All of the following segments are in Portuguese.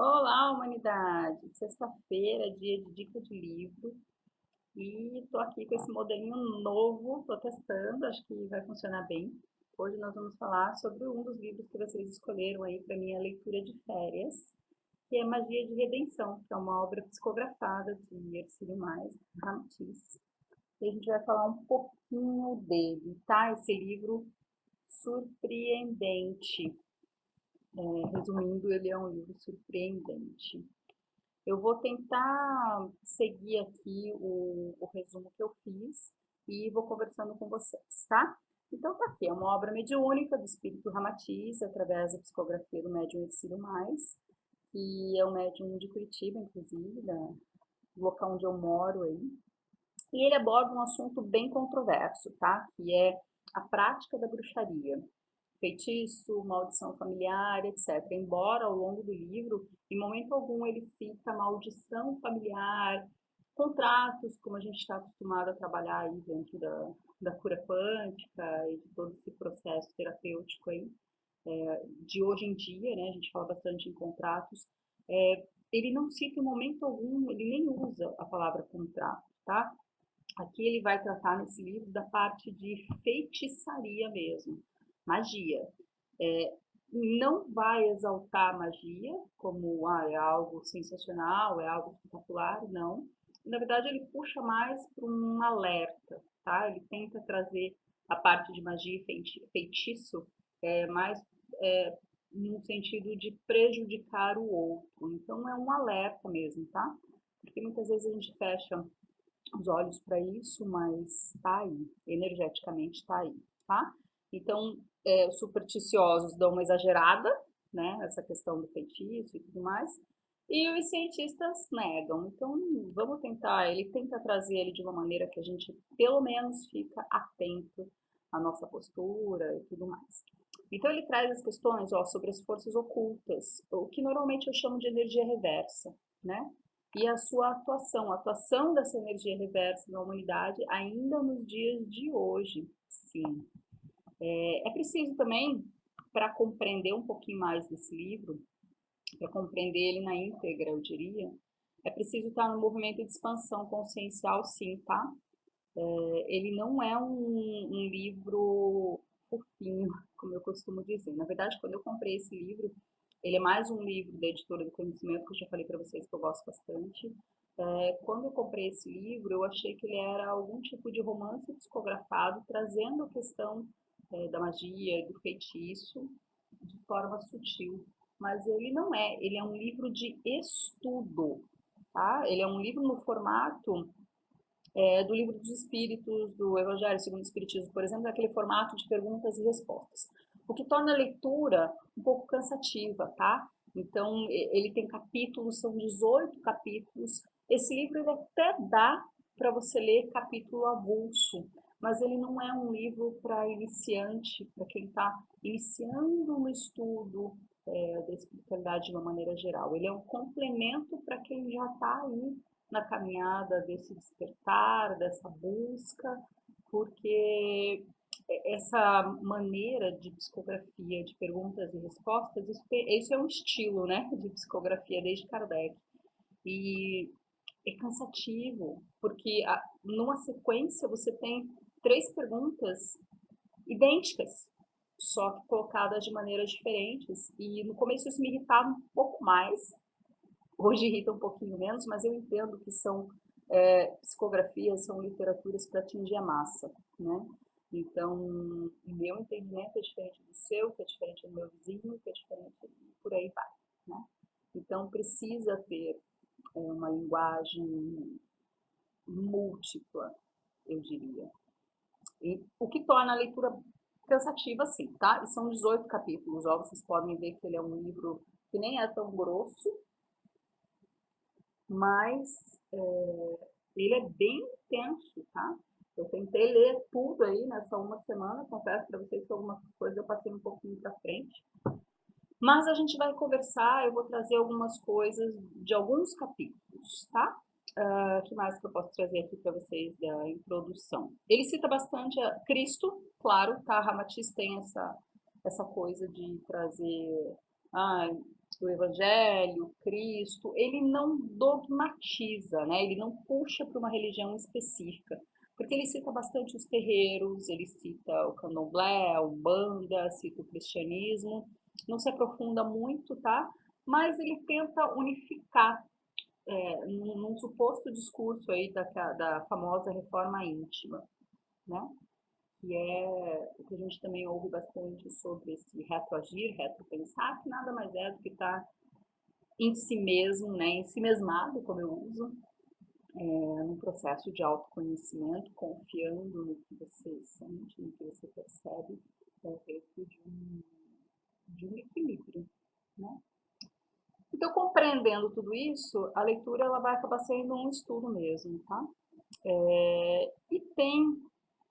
Olá, humanidade! Sexta-feira, dia de dica de livro, e tô aqui com esse modelinho novo, tô testando, acho que vai funcionar bem. Hoje nós vamos falar sobre um dos livros que vocês escolheram aí para minha leitura de férias, que é Magia de Redenção, que é uma obra psicografada de Ercílio Ramatiz. E a gente vai falar um pouquinho dele, tá? Esse livro surpreendente. Resumindo, ele é um livro surpreendente. Eu vou tentar seguir aqui o resumo que eu fiz e vou conversando com vocês, tá? Então tá aqui, é uma obra mediúnica do espírito Ramatiz, através da psicografia do médium Ercílio Mais, que é um médium de Curitiba, inclusive, do local onde eu moro aí. E ele aborda um assunto bem controverso, tá? Que é a prática da bruxaria, feitiço, maldição familiar, etc. Embora ao longo do livro, em momento algum, ele cita maldição familiar, contratos, como a gente está acostumado a trabalhar aí dentro da cura quântica e de todo esse processo terapêutico aí, de hoje em dia, né? A gente fala bastante em contratos. Ele não cita em momento algum, ele nem usa a palavra contrato, tá? Aqui ele vai tratar nesse livro da parte de feitiçaria mesmo, magia. É, não vai exaltar a magia como é algo sensacional, é algo espetacular, não. Na verdade, ele puxa mais para um alerta, tá? Ele tenta trazer a parte de magia e feitiço mais no sentido de prejudicar o outro. Então, é um alerta mesmo, tá? Porque muitas vezes a gente fecha os olhos para isso, mas tá aí, energeticamente tá aí, tá? Então, os supersticiosos dão uma exagerada, né? Essa questão do feitiço e tudo mais. E os cientistas negam. Então, vamos tentar, ele tenta trazer ele de uma maneira que a gente, pelo menos, fica atento à nossa postura e tudo mais. Então, ele traz as questões, ó, sobre as forças ocultas, o que normalmente eu chamo de energia reversa, né? E a sua atuação, a atuação dessa energia reversa na humanidade ainda nos dias de hoje, sim. É preciso também, para compreender um pouquinho mais desse livro, para compreender ele na íntegra, eu diria, é preciso estar no movimento de expansão consciencial, sim, tá? Ele não é um livro fofinho, como eu costumo dizer. Na verdade, quando eu comprei esse livro, ele é mais um livro da Editora do Conhecimento, que eu já falei para vocês que eu gosto bastante. Quando eu comprei esse livro, eu achei que ele era algum tipo de romance psicografado, trazendo a questão da magia, do feitiço, de forma sutil. Mas ele não é, ele é um livro de estudo, tá? Ele é um livro no formato do Livro dos Espíritos, do Evangelho segundo o Espiritismo, por exemplo, daquele formato de perguntas e respostas. O que torna a leitura um pouco cansativa, tá? Então, ele tem capítulos, são 18 capítulos. Esse livro ele até dá para você ler capítulo avulso, mas ele não é um livro para iniciante, para quem está iniciando no estudo da espiritualidade de uma maneira geral. Ele é um complemento para quem já está aí na caminhada desse despertar, dessa busca, porque essa maneira de psicografia, de perguntas e respostas, isso é um estilo, né, de psicografia desde Kardec. E é cansativo, porque numa sequência você tem três perguntas idênticas, só que colocadas de maneiras diferentes. E no começo isso me irritava um pouco mais, hoje irrita um pouquinho menos, mas eu entendo que são psicografias, são literaturas para atingir a massa, né? Então, o meu entendimento é diferente do seu, que é diferente do meu vizinho, que é diferente, por aí vai, né? Então, precisa ter uma linguagem múltipla, eu diria. E, o que torna a leitura cansativa, sim, tá? E são 18 capítulos, ó, vocês podem ver que ele é um livro que nem é tão grosso, mas ele é bem intenso, tá? Eu tentei ler tudo aí nessa uma semana, confesso para vocês que algumas coisas eu passei um pouquinho para frente, mas a gente vai conversar, eu vou trazer algumas coisas de alguns capítulos, tá? Que mais que eu posso trazer aqui para vocês da introdução? Ele cita bastante a Cristo, claro, tá? Ramatiz tem essa coisa de trazer do Evangelho, Cristo, ele não dogmatiza, né? Ele não puxa para uma religião específica, porque ele cita bastante os terreiros, ele cita o candomblé, a umbanda, cita o cristianismo, não se aprofunda muito, tá? Mas ele tenta unificar num suposto discurso aí da famosa reforma íntima, né? Que é o que a gente também ouve bastante sobre esse retroagir, retropensar, que nada mais é do que estar em si mesmo, né, em si mesmado, como eu uso, num processo de autoconhecimento, confiando no que você sente, no que você percebe, dentro de um equilíbrio, né? Então, compreendendo tudo isso, a leitura ela vai acabar sendo um estudo mesmo, tá? E tem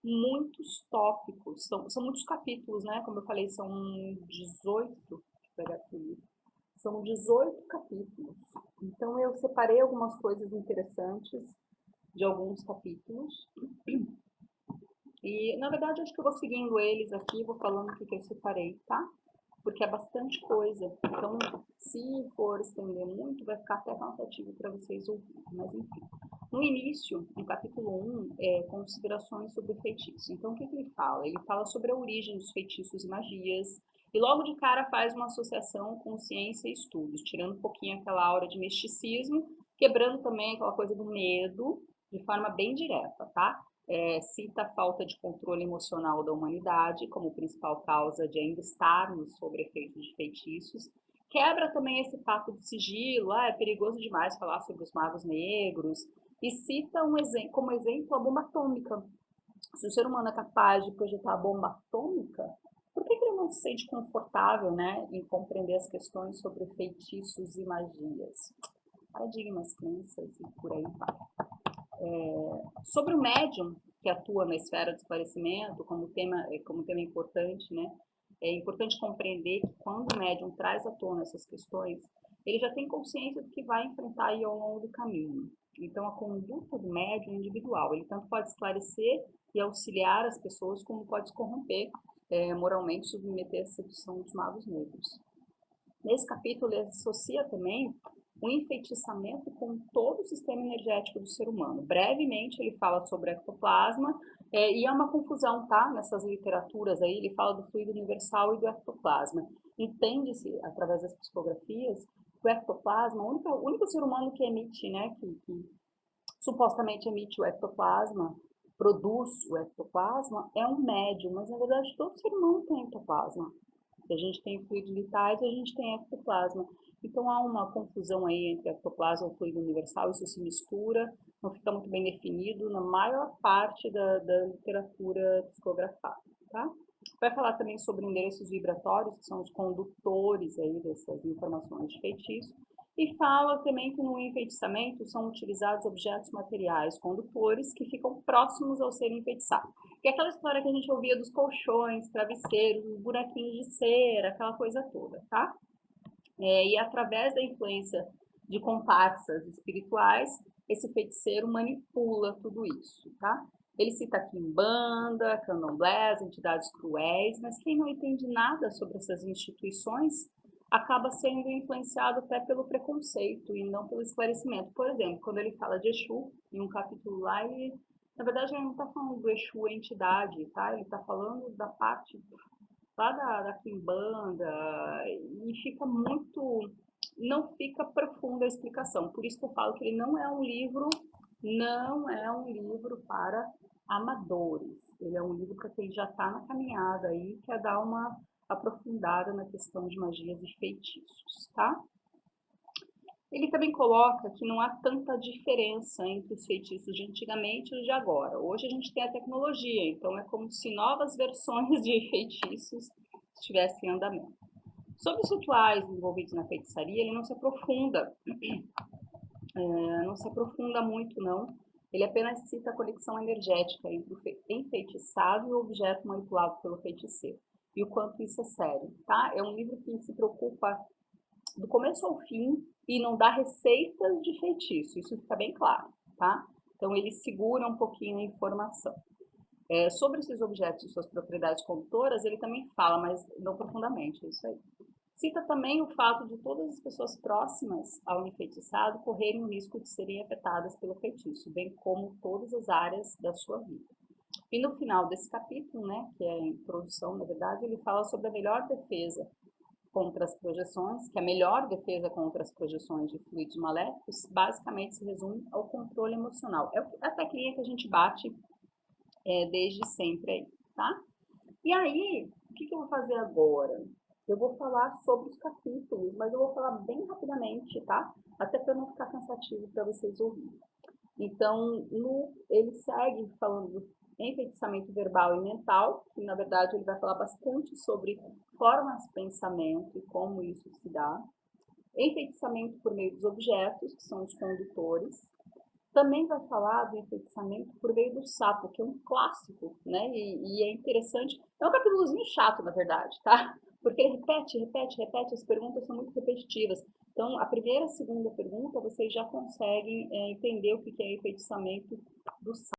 muitos tópicos, são muitos capítulos, né? Como eu falei, são 18, deixa eu pegar aqui o livro, são 18 capítulos. Então eu separei algumas coisas interessantes de alguns capítulos. E na verdade acho que eu vou seguindo eles aqui, vou falando o que eu separei, tá? Porque é bastante coisa. Então, se for estender muito, vai ficar até cansativo para vocês ouvirem. Mas enfim. No início, no capítulo 1, considerações sobre o feitiço. Então, o que ele fala? Ele fala sobre a origem dos feitiços e magias, e logo de cara faz uma associação com ciência e estudos, tirando um pouquinho aquela aura de misticismo, quebrando também aquela coisa do medo, de forma bem direta, tá? Cita a falta de controle emocional da humanidade como principal causa de ainda estarmos sob efeitos de feitiços. Quebra também esse papo de sigilo, é perigoso demais falar sobre os magos negros, e cita como exemplo a bomba atômica. Se o ser humano é capaz de projetar a bomba atômica, por que ele não se sente confortável, né, em compreender as questões sobre feitiços e magias? Paradigmas, crenças e por aí vai. Sobre o médium que atua na esfera do esclarecimento, como tema importante, né? É importante compreender que quando o médium traz à tona essas questões, ele já tem consciência do que vai enfrentar aí ao longo do caminho. Então, a conduta do médium é individual. Ele tanto pode esclarecer e auxiliar as pessoas, como pode se corromper moralmente, submeter à sedução dos magos negros. Nesse capítulo, ele associa também o enfeitiçamento com todo o sistema energético do ser humano. Brevemente, ele fala sobre ectoplasma, e é uma confusão, tá? Nessas literaturas aí, ele fala do fluido universal e do ectoplasma. Entende-se, através das psicografias, que o ectoplasma, o único ser humano que emite, né, que supostamente emite o ectoplasma, produz o ectoplasma, é um médium, mas na verdade todo ser humano tem ectoplasma. Se a gente tem fluidos vitais, a gente tem ectoplasma. Então há uma confusão aí entre ectoplasma e fluido universal, isso se mistura, não fica muito bem definido na maior parte da literatura psicografada, tá? Vai falar também sobre endereços vibratórios, que são os condutores aí dessas informações de feitiço, e fala também que no enfeitiçamento são utilizados objetos materiais condutores que ficam próximos ao ser enfeitiçado. Que é aquela história que a gente ouvia dos colchões, travesseiros, os buraquinhos de cera, aquela coisa toda, tá? E através da influência de comparsas espirituais, esse feiticeiro manipula tudo isso, tá? Ele cita aqui Umbanda, Candomblé, as entidades cruéis, mas quem não entende nada sobre essas instituições acaba sendo influenciado até pelo preconceito e não pelo esclarecimento. Por exemplo, quando ele fala de Exu, em um capítulo lá, na verdade, ele não está falando do Exu entidade, tá? Ele está falando da parte lá da Quimbanda, e fica muito, não fica profunda a explicação. Por isso que eu falo que ele não é um livro para amadores. Ele é um livro para quem já está na caminhada aí, quer dar uma aprofundada na questão de magias e feitiços, tá? Ele também coloca que não há tanta diferença entre os feitiços de antigamente e os de agora. Hoje a gente tem a tecnologia, então é como se novas versões de feitiços estivessem em andamento. Sobre os rituais envolvidos na feitiçaria, ele não se aprofunda muito, não. Ele apenas cita a conexão energética entre o enfeitiçado e o objeto manipulado pelo feiticeiro, e o quanto isso é sério, tá? É um livro que se preocupa do começo ao fim e não dá receitas de feitiço, isso fica bem claro, tá? Então ele segura um pouquinho a informação. Sobre esses objetos e suas propriedades condutoras, ele também fala, mas não profundamente, é isso aí. Cita também o fato de todas as pessoas próximas ao enfeitiçado correrem o risco de serem afetadas pelo feitiço, bem como todas as áreas da sua vida. E no final desse capítulo, né, que é a introdução, na verdade, ele fala sobre a melhor defesa contra as projeções, que a melhor defesa contra as projeções de fluidos maléficos basicamente se resume ao controle emocional. É a teclinha que a gente bate desde sempre aí, tá? E aí, o que eu vou fazer agora? Eu vou falar sobre os capítulos, mas eu vou falar bem rapidamente, tá? Até para não ficar cansativo para vocês ouvirem. Então, ele segue falando do enfeitiçamento verbal e mental, que na verdade ele vai falar bastante sobre formas de pensamento e como isso se dá. Enfeitiçamento por meio dos objetos, que são os condutores. Também vai falar do enfeitiçamento por meio do sapo, que é um clássico, né? E é interessante. É um capítulozinho chato, na verdade, tá? Porque ele repete, as perguntas são muito repetitivas. Então, a primeira e a segunda pergunta, vocês já conseguem entender o que é enfeitiçamento do sapo.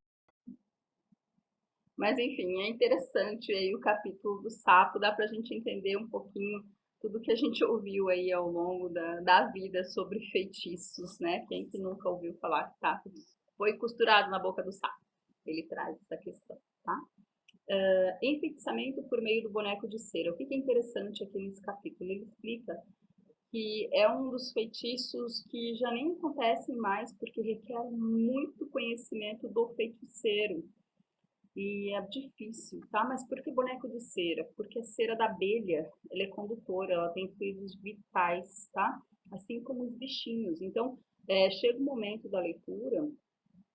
Mas, enfim, é interessante aí o capítulo do sapo, dá pra gente entender um pouquinho tudo que a gente ouviu aí ao longo da vida sobre feitiços, né? Quem que nunca ouviu falar que tá, foi costurado na boca do sapo? Ele traz essa questão, tá? Enfeitiçamento por meio do boneco de cera. O que é interessante aqui nesse capítulo? Ele explica que é um dos feitiços que já nem acontecem mais porque requer muito conhecimento do feiticeiro. E é difícil, tá? Mas por que boneco de cera? Porque a cera da abelha, ela é condutora, ela tem fluidos vitais, tá? Assim como os bichinhos. Então, chega o momento da leitura,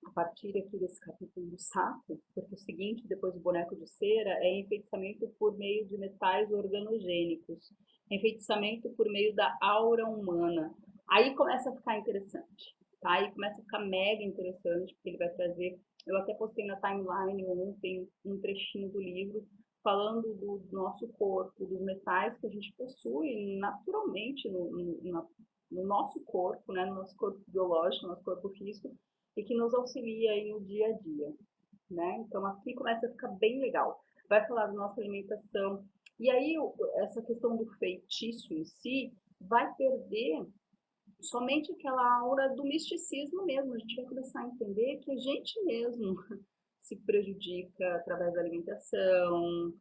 a partir aqui desse capítulo do sapo, porque o seguinte, depois do boneco de cera, é enfeitiçamento por meio de metais organogênicos, enfeitiçamento por meio da aura humana. Aí começa a ficar interessante, tá? Aí começa a ficar mega interessante, porque ele vai trazer, eu até postei na timeline ontem um trechinho do livro, falando do nosso corpo, dos metais que a gente possui naturalmente no nosso corpo, né, no nosso corpo biológico, no nosso corpo físico, e que nos auxilia aí no dia a dia, né? Então aqui começa a ficar bem legal. Vai falar da nossa alimentação. E aí essa questão do feitiço em si vai perder somente aquela aura do misticismo mesmo. A gente vai começar a entender que a gente mesmo se prejudica através da alimentação.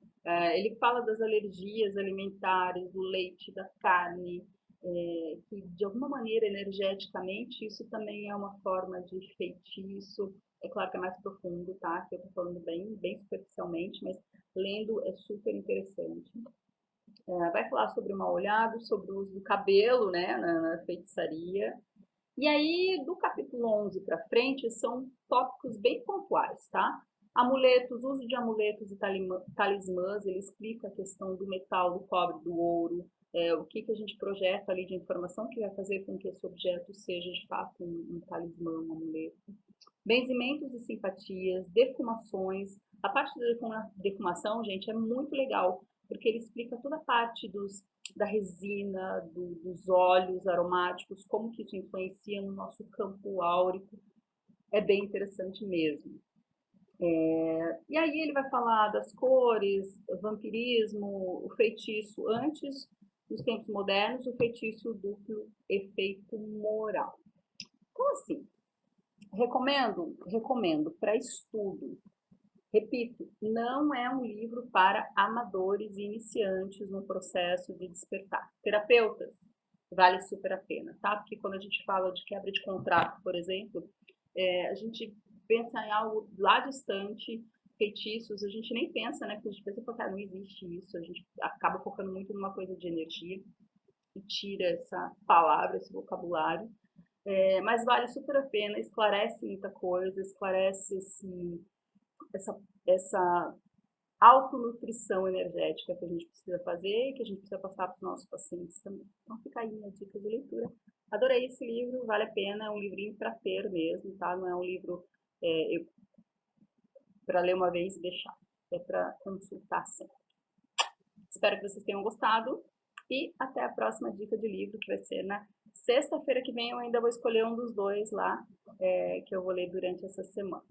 Ele fala das alergias alimentares, do leite, da carne, que de alguma maneira, energeticamente, isso também é uma forma de feitiço. É claro que é mais profundo, tá? Que eu tô falando bem superficialmente, mas lendo é super interessante. Vai falar sobre o mal olhado, sobre o uso do cabelo, né, na feitiçaria. E aí, do capítulo 11 para frente, são tópicos bem pontuais, tá? Amuletos, uso de amuletos e talismãs, ele explica a questão do metal, do cobre, do ouro, o que a gente projeta ali de informação que vai fazer com que esse objeto seja de fato um talismã, um amuleto. Benzimentos e simpatias, defumações. A parte da defumação, gente, é muito legal, porque ele explica toda a parte da resina, dos óleos aromáticos, como que isso influencia no nosso campo áurico. É bem interessante mesmo. E aí ele vai falar das cores, vampirismo, o feitiço antes dos tempos modernos, o feitiço duplo efeito moral. Então, assim, recomendo para estudo. Repito, não é um livro para amadores e iniciantes no processo de despertar. Terapeutas, vale super a pena, tá? Porque quando a gente fala de quebra de contrato, por exemplo, a gente pensa em algo lá distante, feitiços, a gente nem pensa, né? Porque a gente pensa, cara, não existe isso, a gente acaba focando muito numa coisa de energia e tira essa palavra, esse vocabulário. Mas vale super a pena, esclarece muita coisa, esclarece assim, essa autonutrição energética que a gente precisa fazer e que a gente precisa passar para os nossos pacientes também. Então fica aí minha dica de leitura. Adorei esse livro, vale a pena, é um livrinho para ter mesmo, tá? Não é um livro para ler uma vez e deixar, é para consultar sempre. Espero que vocês tenham gostado e até a próxima dica de livro, que vai ser na sexta-feira que vem. Eu ainda vou escolher um dos dois lá, que eu vou ler durante essa semana.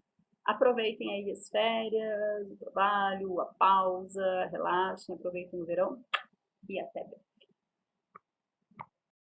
Aproveitem aí as férias, o trabalho, a pausa, relaxem, aproveitem o verão e até breve.